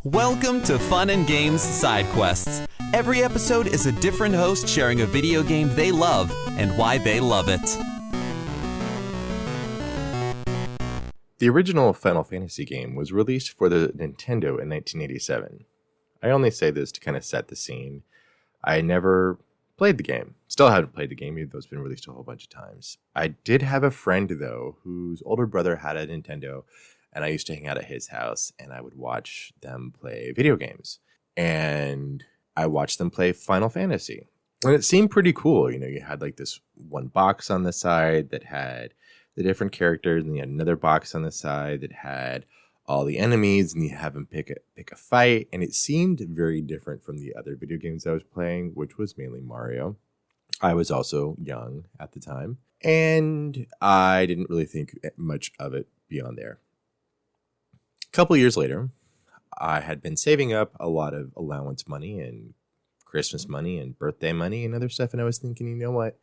Welcome to Fun and Games Side Quests. Every episode is a different host sharing a video game they love and why they love it. The original Final Fantasy game was released for the Nintendo in 1987. I only say this to kind of set the scene. I never played the game. Still haven't played the game, even though it's been released a whole bunch of times. I did have a friend, though, whose older brother had a Nintendo, and I used to hang out at his house, and I would watch them play video games. And I watched them play Final Fantasy. And it seemed pretty cool. You know, you had like this one box on the side that had the different characters, and you had another box on the side that had all the enemies, and you have them pick a fight. And it seemed very different from the other video games I was playing, which was mainly Mario. I was also young at the time, and I didn't really think much of it beyond there. A couple years later, I had been saving up a lot of allowance money and Christmas money and birthday money and other stuff, and I was thinking, you know what?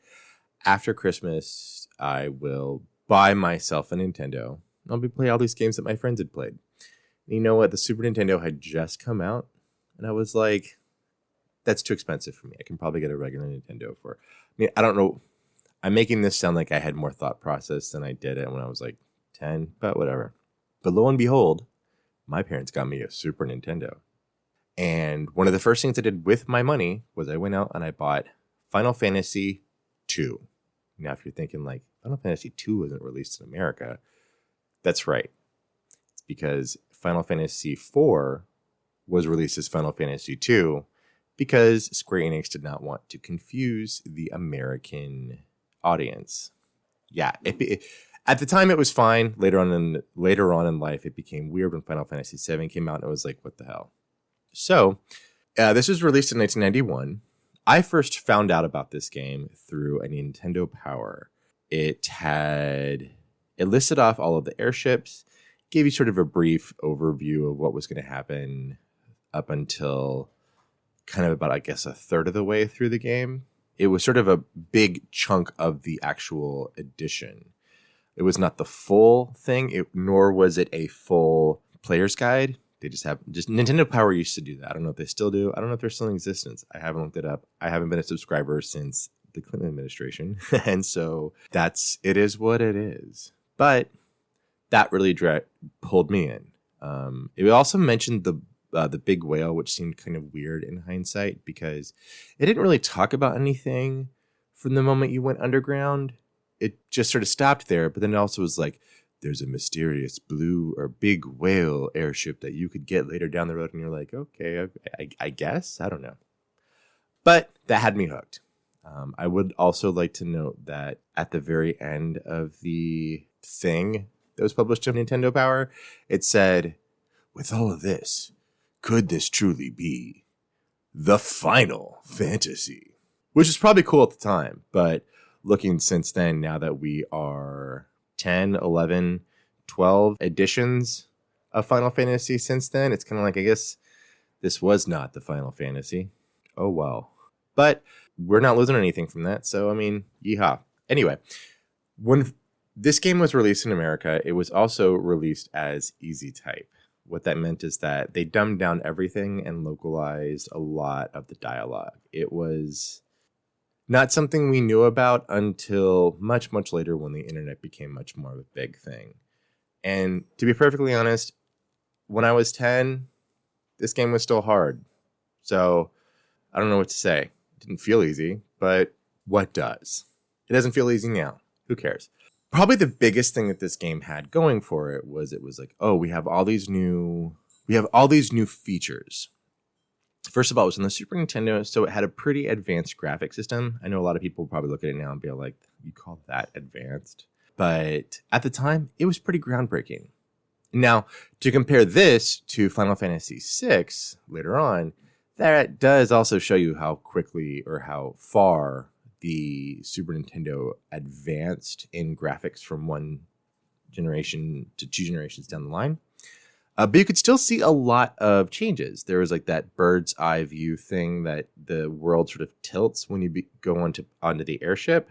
After Christmas, I will buy myself a Nintendo. I'll be playing all these games that my friends had played. And you know what? The Super Nintendo had just come out, and I was like, that's too expensive for me. I can probably get a regular Nintendo for, I don't know. I'm making this sound like I had more thought process than I did it when I was like 10, but whatever. But lo and behold, my parents got me a Super Nintendo. And one of the first things I did with my money was I went out and I bought Final Fantasy II. Now, if you're thinking like, Final Fantasy II wasn't released in America, that's right. It's because Final Fantasy IV was released as Final Fantasy II because Square Enix did not want to confuse the American audience. Yeah, at the time it was fine. Later on in life, it became weird when Final Fantasy VII came out, and it was like, what the hell? So, this was released in 1991. I first found out about this game through a Nintendo Power. It listed off all of the airships, gave you sort of a brief overview of what was going to happen up until kind of about, I guess, a third of the way through the game. It was sort of a big chunk of the actual edition. It was not the full thing, nor was it a full player's guide. They just Nintendo Power used to do that. I don't know if they still do. I don't know if they're still in existence. I haven't looked it up. I haven't been a subscriber since the Clinton administration. And so it is what it is. But that really pulled me in. It also mentioned the big whale, which seemed kind of weird in hindsight because it didn't really talk about anything from the moment you went underground. It just sort of stopped there. But then it also was like, there's a mysterious blue or big whale airship that you could get later down the road. And you're like, okay, I guess. I don't know. But that had me hooked. I would also like to note that at the very end of the thing that was published on Nintendo Power, it said, with all of this, could this truly be the Final Fantasy? Which is probably cool at the time, but looking since then, now that we are 10, 11, 12 editions of Final Fantasy since then, it's kind of like, I guess this was not the Final Fantasy. Oh, well. But we're not losing anything from that, so, yeehaw. Anyway, when this game was released in America, it was also released as Easy Type. What that meant is that they dumbed down everything and localized a lot of the dialogue. It was not something we knew about until much, much later when the internet became much more of a big thing. And to be perfectly honest, when I was 10, this game was still hard. So I don't know what to say. It didn't feel easy, but what does? It doesn't feel easy now. Who cares? Probably the biggest thing that this game had going for it was like, oh, we have all these new features. First of all, it was on the Super Nintendo, so it had a pretty advanced graphic system. I know a lot of people will probably look at it now and be like, you call that advanced? But at the time, it was pretty groundbreaking. Now, to compare this to Final Fantasy VI later on, that does also show you how quickly or how far the Super Nintendo advanced in graphics from one generation to two generations down the line. But you could still see a lot of changes. There was like that bird's eye view thing that the world sort of tilts when you go onto the airship.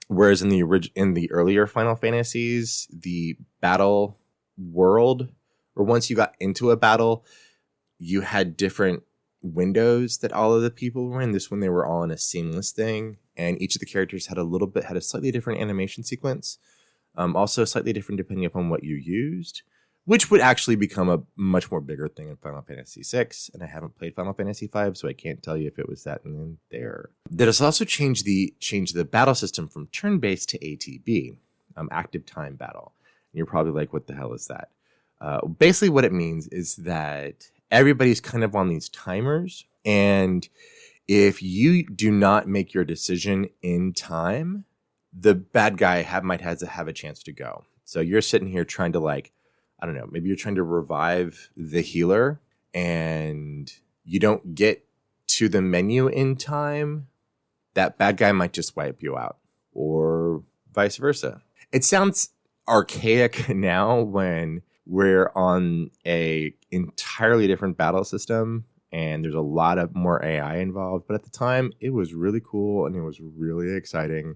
Whereas in the earlier Final Fantasies, the battle world or once you got into a battle, you had different windows that all of the people were in. This one, they were all in a seamless thing, and each of the characters had a slightly different animation sequence, also slightly different depending upon what you used, which would actually become a much more bigger thing in Final Fantasy VI. And I haven't played Final Fantasy V, so I can't tell you if it was that in there. That has also changed the battle system from turn-based to ATB, active time battle. And you're probably like, what the hell is that? Basically what it means is that everybody's kind of on these timers, and if you do not make your decision in time, the bad guy might have a chance to go. So you're sitting here trying to, like, I don't know, maybe you're trying to revive the healer and you don't get to the menu in time, that bad guy might just wipe you out, or vice versa. It sounds archaic now when we're on a entirely different battle system and there's a lot of more AI involved. But at the time, it was really cool and it was really exciting.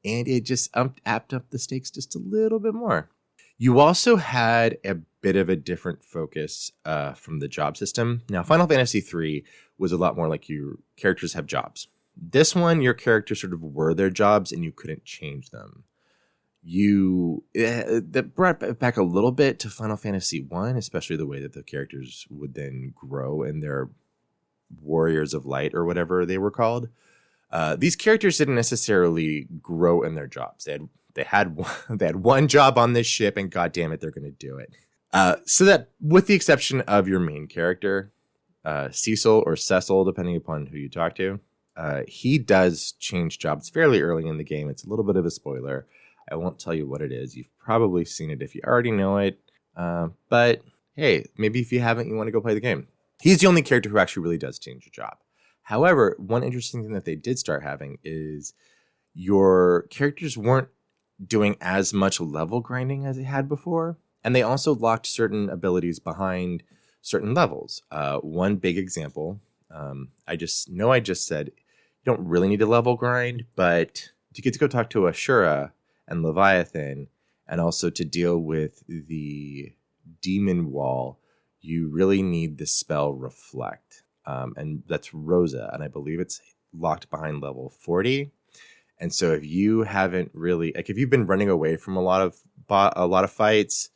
And it just amped up the stakes just a little bit more. You also had a bit of a different focus from the job system. Now, Final Fantasy III was a lot more like your characters have jobs. This one, your characters sort of were their jobs and you couldn't change them. That brought back a little bit to Final Fantasy I, especially the way that the characters would then grow in their Warriors of Light or whatever they were called. These characters didn't necessarily grow in their jobs. They had one job on this ship, and God damn it, they're going to do it. So that, with the exception of your main character, Cecil or Cecil, depending upon who you talk to, he does change jobs fairly early in the game. It's a little bit of a spoiler. I won't tell you what it is. You've probably seen it if you already know it. But hey, maybe if you haven't, you want to go play the game. He's the only character who actually really does change a job. However, one interesting thing that they did start having is your characters weren't doing as much level grinding as they had before. And they also locked certain abilities behind certain levels. One big example, I just said, you don't really need a level grind, but to get to go talk to Ashura and Leviathan, and also to deal with the demon wall, you really need the spell Reflect. And that's Rosa, and I believe it's locked behind level 40. And so if you haven't really, like, if you've been running away from a lot of fights,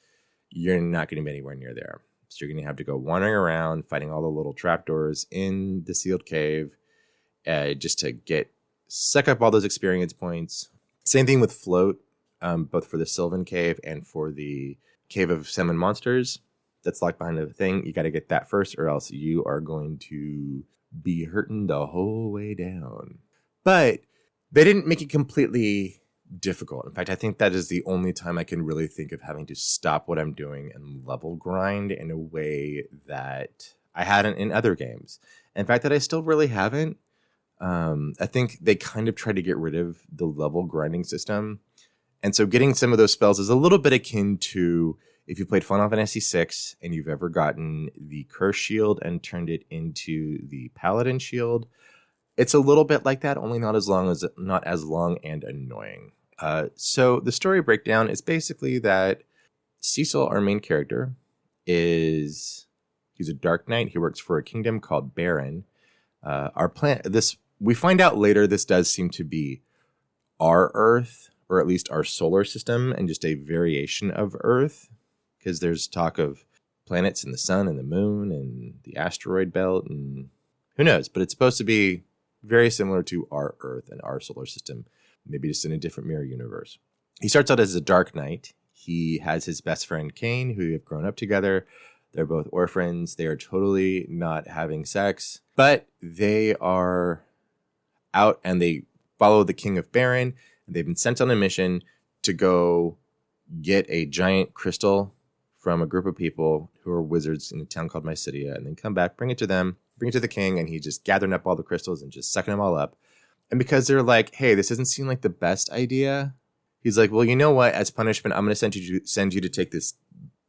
you're not going to be anywhere near there. So you're going to have to go wandering around, fighting all the little trapdoors in the sealed cave, just to suck up all those experience points. Same thing with Float, both for the Sylvan Cave and for the Cave of Salmon Monsters. That's locked behind the thing. You got to get that first, or else you are going to be hurting the whole way down. But they didn't make it completely difficult. In fact, I think that is the only time I can really think of having to stop what I'm doing and level grind in a way that I hadn't in other games. In fact, that I still really haven't. I think they kind of tried to get rid of the level grinding system. And so getting some of those spells is a little bit akin to if you played Final Fantasy VI and you've ever gotten the Curse Shield and turned it into the Paladin Shield. It's a little bit like that, only not as long and annoying. So the story breakdown is basically that Cecil, our main character, he's a Dark Knight. He works for a kingdom called Baron. We find out later this does seem to be our Earth, or at least our solar system, and just a variation of Earth, because there's talk of planets and the sun and the moon and the asteroid belt, and who knows, but it's supposed to be very similar to our Earth and our solar system, maybe just in a different mirror universe. He starts out as a Dark Knight. He has his best friend Kane, who have grown up together. They're both orphans. They are totally not having sex, but they are out and they follow the King of Baron. They've been sent on a mission to go get a giant crystal from a group of people who are wizards in a town called Mysidia, and then come back, bring it to the king, and he's just gathering up all the crystals and just sucking them all up. And because they're like, hey, this doesn't seem like the best idea, he's like, well, you know what? As punishment, I'm going to send you to take this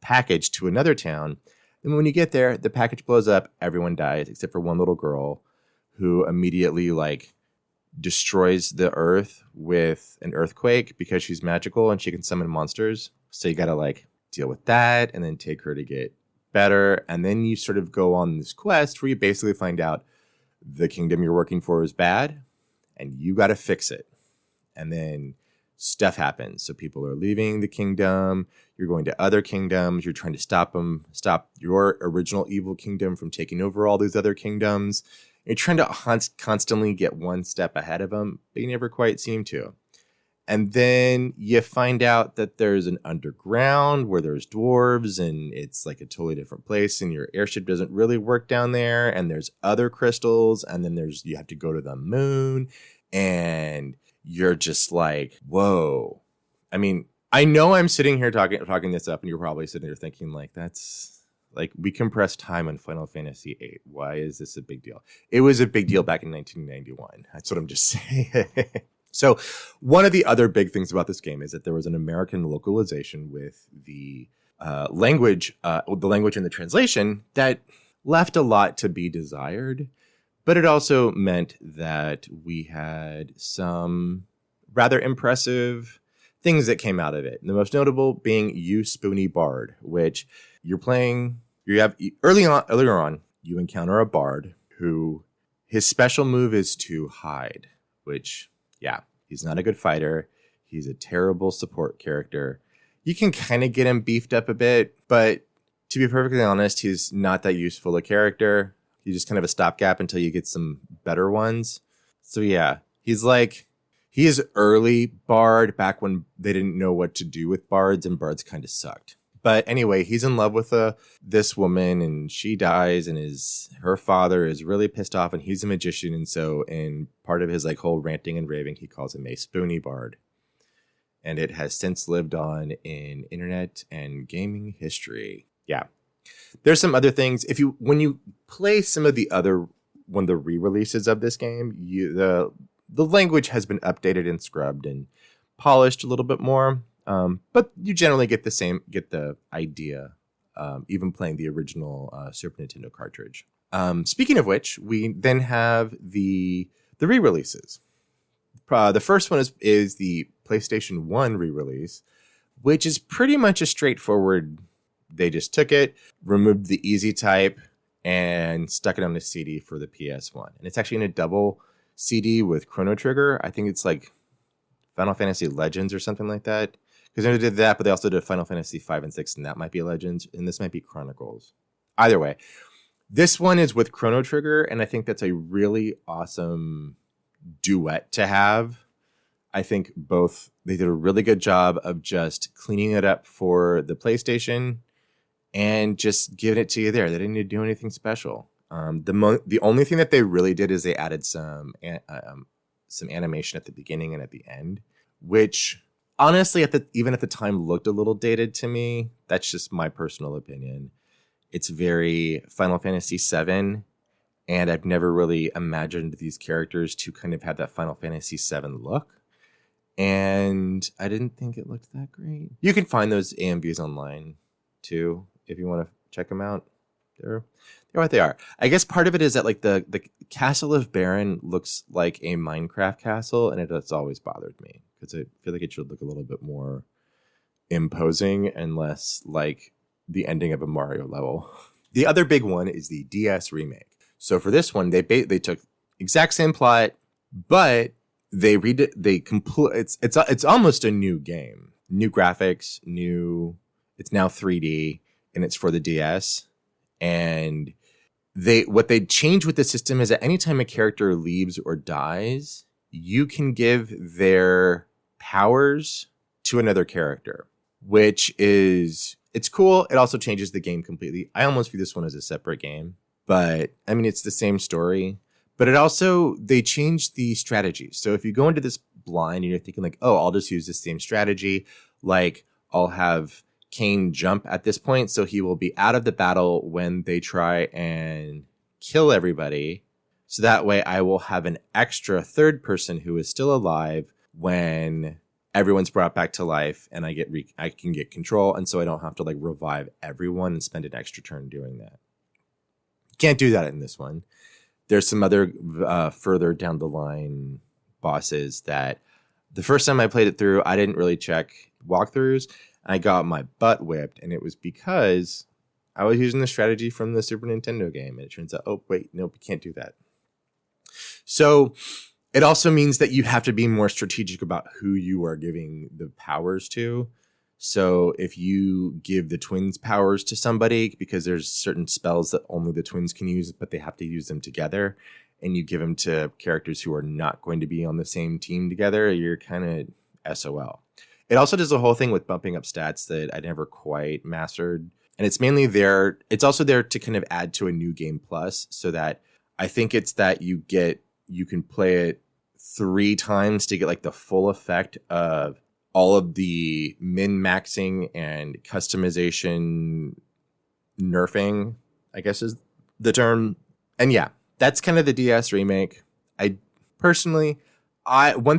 package to another town. And when you get there, the package blows up. Everyone dies except for one little girl who immediately destroys the earth with an earthquake because she's magical and she can summon monsters. So you got to deal with that and then take her to get better. And then you sort of go on this quest where you basically find out the kingdom you're working for is bad and you got to fix it. And then stuff happens. So people are leaving the kingdom. You're going to other kingdoms. You're trying to stop your original evil kingdom from taking over all these other kingdoms. You're trying to constantly get one step ahead of them, but you never quite seem to. And then you find out that there's an underground where there's dwarves and it's like a totally different place and your airship doesn't really work down there. And there's other crystals. And then you have to go to the moon and you're just like, whoa. I mean, I know I'm sitting here talking this up and you're probably sitting there thinking like, that's like, we compressed time on Final Fantasy VIII. Why is this a big deal? It was a big deal back in 1991. That's what I'm just saying. So one of the other big things about this game is that there was an American localization with the language and the translation that left a lot to be desired. But it also meant that we had some rather impressive things that came out of it. And the most notable being You Spoony Bard, which earlier on, you encounter a bard who his special move is to hide, which, yeah, he's not a good fighter. He's a terrible support character. You can kind of get him beefed up a bit, but to be perfectly honest, he's not that useful a character. He's just kind of a stopgap until you get some better ones. So yeah, he is early bard back when they didn't know what to do with bards and bards kind of sucked. But anyway, he's in love with this woman and she dies and her father is really pissed off and he's a magician. And so in part of his like whole ranting and raving, he calls him a spoony bard. And it has since lived on in internet and gaming history. Yeah. There's some other things. When you play some of the one of the re-releases of this game, the language has been updated and scrubbed and polished a little bit more. But you generally get the idea, even playing the original Super Nintendo cartridge. Speaking of which, we then have the re-releases. The first one is the PlayStation 1 re-release, which is pretty much a straightforward. They just took it, removed the easy type, and stuck it on a CD for the PS1. And it's actually in a double CD with Chrono Trigger. I think it's like Final Fantasy Legends or something like that. Because they did that, but they also did Final Fantasy 5 and 6, and that might be Legends, and this might be Chronicles. Either way, this one is with Chrono Trigger, and I think that's a really awesome duet to have. I think they did a really good job of just cleaning it up for the PlayStation and just giving it to you there. They didn't need to do anything special. The only thing that they really did is they added some animation at the beginning and at the end, which honestly, even at the time, looked a little dated to me. That's just my personal opinion. It's very Final Fantasy VII, and I've never really imagined these characters to kind of have that Final Fantasy VII look. And I didn't think it looked that great. You can find those AMVs online, too, if you want to check them out. They're what they are. I guess part of it is that like the Castle of Baron looks like a Minecraft castle, and it's always bothered me because I feel like it should look a little bit more imposing and less like the ending of a Mario level. The other big one is the DS remake. So for this one, they took exact same plot, but they it's almost a new game, new graphics, it's now 3D and it's for the DS. And what they changed with the system is that anytime a character leaves or dies, you can give their powers to another character, which it's cool. It also changes the game completely. I almost view this one as a separate game, but I mean, it's the same story, but they changed the strategy. So if you go into this blind and you're thinking like, oh, I'll just use the same strategy. Like I'll have Kane jump at this point, so he will be out of the battle when they try and kill everybody. So that way I will have an extra third person who is still alive when everyone's brought back to life, and I can get control, and so I don't have to like revive everyone and spend an extra turn doing that. Can't do that in this one. There's some other further down the line bosses that the first time I played it through, I didn't really check walkthroughs. I got my butt whipped, and it was because I was using the strategy from the Super Nintendo game, and it turns out, oh, wait, nope, you can't do that. So it also means that you have to be more strategic about who you are giving the powers to. So if you give the twins powers to somebody, because there's certain spells that only the twins can use, but they have to use them together, and you give them to characters who are not going to be on the same team together, you're kind of SOL. It also does the whole thing with bumping up stats that I never quite mastered. And it's mainly there. It's also there to kind of add to a new game plus, so that I think it's that you can play it 3 times to get like the full effect of all of the min-maxing and customization nerfing, I guess is the term. And yeah, that's kind of the DS remake. One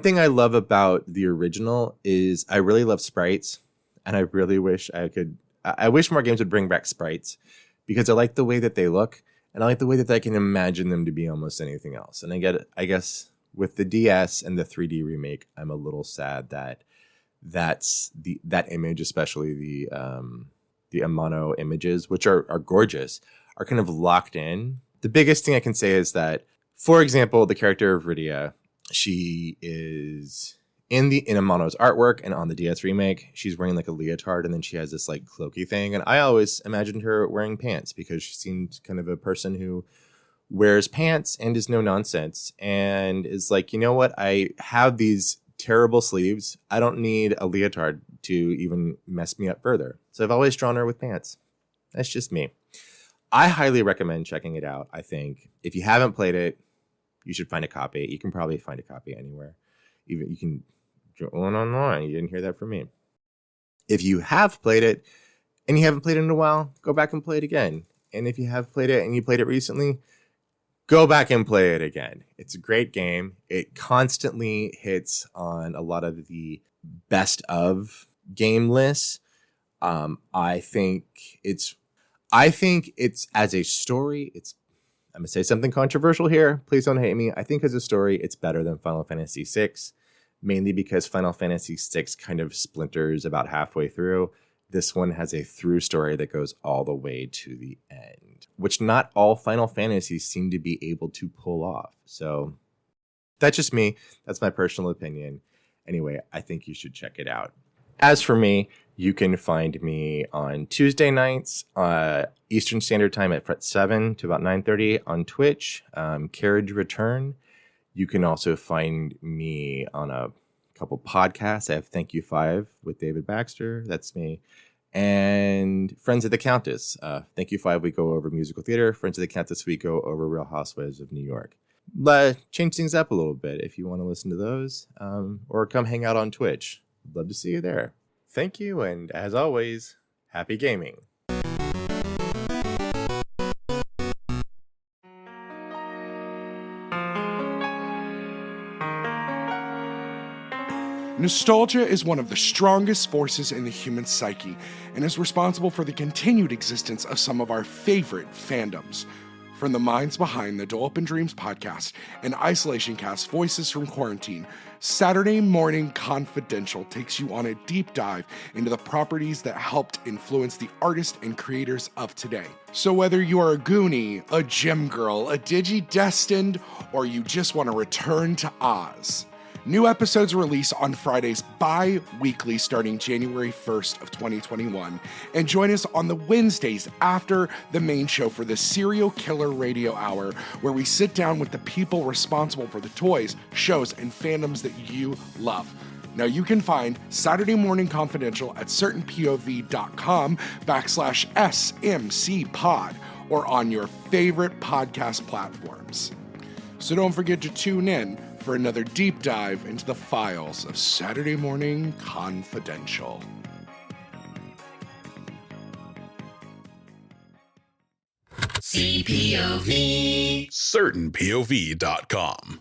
thing I love about the original is I really love sprites, and I really wish I wish more games would bring back sprites, because I like the way that they look, and I like the way that I can imagine them to be almost anything else. And I guess with the DS and the 3D remake, I'm a little sad that that image, especially the Amano images, which are gorgeous, are kind of locked in. The biggest thing I can say is that, for example, the character of Rydia, she is in Amano's artwork, and on the DS remake, she's wearing like a leotard, and then she has this like cloaky thing. And I always imagined her wearing pants, because she seemed kind of a person who wears pants and is no nonsense, and is like, you know what? I have these terrible sleeves. I don't need a leotard to even mess me up further. So I've always drawn her with pants. That's just me. I highly recommend checking it out. I think if you haven't played it, you should find a copy. You can probably find a copy anywhere. Even you can go online. You didn't hear that from me. If you have played it and you haven't played it in a while, go back and play it again. And if you have played it and you played it recently, go back and play it again. It's a great game. It constantly hits on a lot of the best of game lists. I think it's as a story, I'm going to say something controversial here. Please don't hate me. I think as a story, it's better than Final Fantasy VI, mainly because Final Fantasy VI kind of splinters about halfway through. This one has a through story that goes all the way to the end, which not all Final Fantasies seem to be able to pull off. So that's just me. That's my personal opinion. Anyway, I think you should check it out. As for me, you can find me on Tuesday nights, Eastern Standard Time at 7 to about 9:30 on Twitch, Carriage Return. You can also find me on a couple podcasts. I have Thank You 5 with David Baxter. That's me. And Friends of the Countess. Thank You 5, we go over musical theater. Friends of the Countess, we go over Real Housewives of New York. Change things up a little bit if you want to listen to those, or come hang out on Twitch. Love to see you there. Thank you, and as always, happy gaming. Nostalgia is one of the strongest forces in the human psyche and is responsible for the continued existence of some of our favorite fandoms. From the minds behind the Dole Up in Dreams podcast and Isolation Cast Voices from Quarantine, Saturday Morning Confidential takes you on a deep dive into the properties that helped influence the artists and creators of today. So whether you are a Goonie, a Gem Girl, a Digi-Destined, or you just want to return to Oz, new episodes release on Fridays bi-weekly starting January 1st of 2021, and join us on the Wednesdays after the main show for the Serial Killer Radio Hour, where we sit down with the people responsible for the toys, shows, and fandoms that you love. Now you can find Saturday Morning Confidential at certainpov.com/SMCpod or on your favorite podcast platforms. So don't forget to tune in for another deep dive into the files of Saturday Morning Confidential. CPOV. certainpov.com.